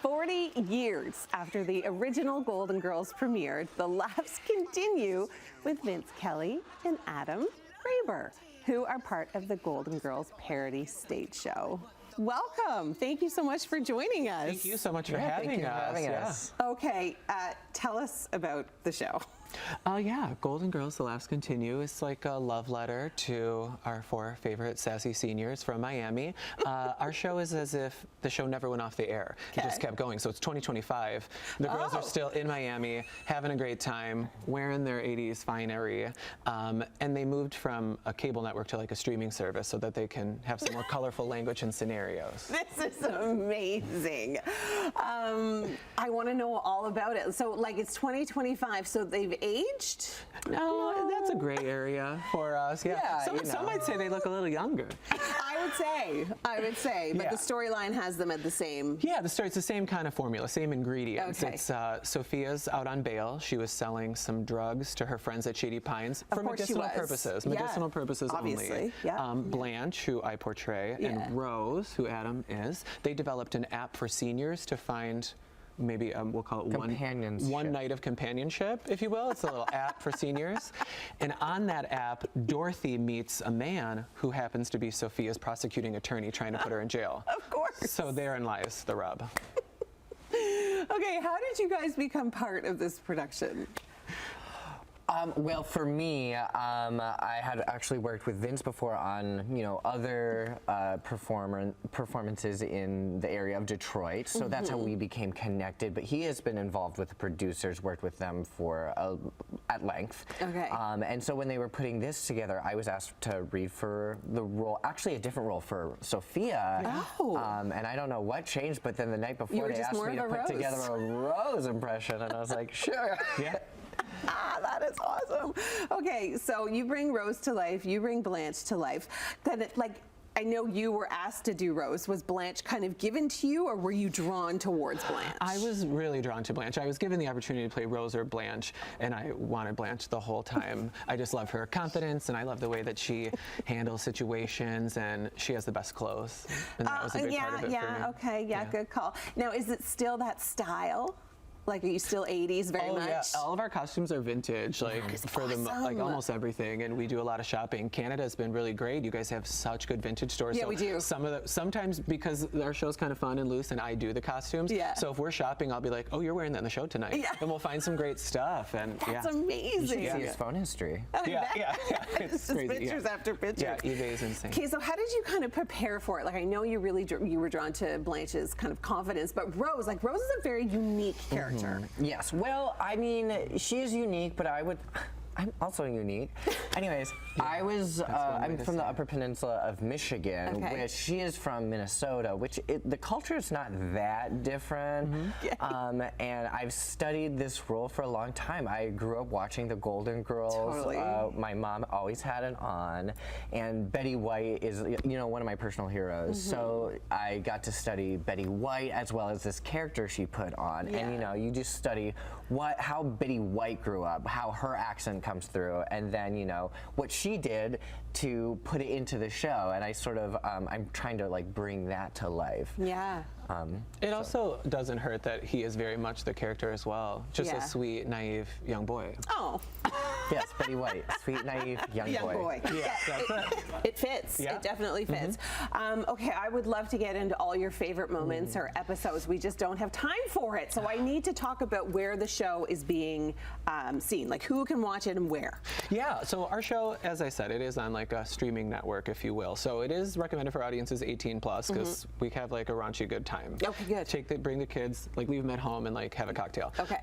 40 years after the original Golden Girls premiered, the laughs continue with Vince Kelley and Adam Graber, who are part of the Golden Girls parody stage show. Welcome. Thank you so much for joining us. Thank you so much for having us. Okay, tell us about the show. Yeah, Golden Girls, The Laughs Continue. It's like a love letter to our 4 favorite sassy seniors from Miami. Our show is as if the show never went off the air. It just kept going. So it's 2025. The girls are still in Miami, having a great time, wearing their 80s finery. And they moved from a cable network to like a streaming service so that they can have some more colorful language and scenarios. This is amazing. I want to know all about it. So like it's 2025, so they've aged? No, that's a gray area for us. Yeah, some might say they look a little younger. I would say, but the storyline has them at the same. Yeah, it's the same kind of formula, same ingredients. Okay. It's Sophia's out on bail. She was selling some drugs to her friends at Shady Pines for medicinal purposes. Medicinal purposes obviously. only. Blanche, who I portray, and Rose, who Adam is, they developed an app for seniors to find maybe we'll call it one night of companionship, if you will. It's a little app for seniors. And on that app, Dorothy meets a man who happens to be Sophia's prosecuting attorney trying to put her in jail. Of course. So therein lies the rub. Okay, how did you guys become part of this production? Well, for me, I had actually worked with Vince before on, other performances in the area of Detroit. So that's how we became connected. But he has been involved with the producers, worked with them for at length. Okay. And so when they were putting this together, I was asked to read for the role, actually a different role for Sophia. Oh. And I don't know what changed, but then the night before they asked me to put together a Rose impression, and I was like, sure. Yeah. That is awesome. Okay, so you bring Rose to life, you bring Blanche to life. I know you were asked to do Rose. Was Blanche kind of given to you, or were you drawn towards Blanche? I was really drawn to Blanche. I was given the opportunity to play Rose or Blanche, and I wanted Blanche the whole time. I just love her confidence, and I love the way that she handles situations, and she has the best clothes. And that was a big part of it for me. Okay, good call. Now, is it still that style? Like, are you still 80s very much? Yeah, all of our costumes are vintage, like for almost everything, and we do a lot of shopping. Canada has been really great. You guys have such good vintage stores. Yeah, so we do. Sometimes because our show's kind of fun and loose, and I do the costumes. Yeah. So if we're shopping, I'll be like, "Oh, you're wearing that in the show tonight," and we'll find some great stuff. And that's amazing. You should see his phone history. Yeah. It's just crazy. Pictures after pictures. Yeah, eBay is insane. Okay, so how did you kind of prepare for it? Like, I know you were drawn to Blanche's kind of confidence, but Rose is a very unique character. Yes. Well, I mean, she is unique, but I'm also unique. Anyways, I'm from the Upper Peninsula of Michigan, which she is from Minnesota, which the culture is not that different. And I've studied this role for a long time. I grew up watching the Golden Girls. Totally. My mom always had it on, and Betty White is, one of my personal heroes. So I got to study Betty White as well as this character she put on, and you just study how Betty White grew up, how her accent comes through, and then what she did to put it into the show, and I sort of I'm trying to bring that to life. Yeah. It also doesn't hurt that he is very much the character as well. Just a sweet, naive young boy. Oh. Yes, Betty White, sweet, naive young boy. Yeah, it fits. Yeah. It definitely fits. Okay, I would love to get into all your favorite moments or episodes. We just don't have time for it. So I need to talk about where the show is being seen, like who can watch it and where. Yeah, so our show, as I said, it is on like a streaming network, if you will. So it is recommended for audiences 18 plus because we have like a raunchy good time. Okay, good. Bring the kids, leave them at home and have a cocktail. Okay.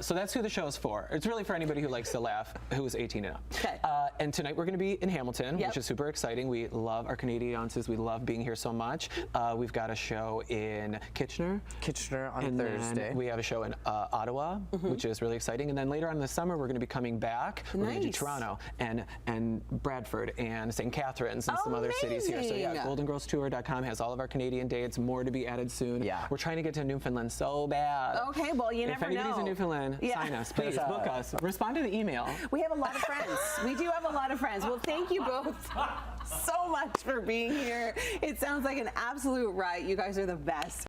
So that's who the show is for. It's really for anybody who likes to laugh, who is 18 and up. Okay. And tonight we're going to be in Hamilton, which is super exciting. We love our Canadian audiences. We love being here so much. We've got a show in Kitchener. On Thursday. Then we have a show in Ottawa, which is really exciting. And then later on in the summer, we're going to be coming back. We're going to do Toronto and Bradford and St. Catharines and some other cities here. So yeah, GoldenGirlsTour.com has all of our Canadian dates. More to be added soon. Yeah. We're trying to get to Newfoundland so bad. Okay, well, you never know. If anybody's in Newfoundland, sign us, please, book us. Respond to the email. We have a lot of friends. We do have a lot of friends. Well, thank you both so much for being here. It sounds like an absolute riot. You guys are the best.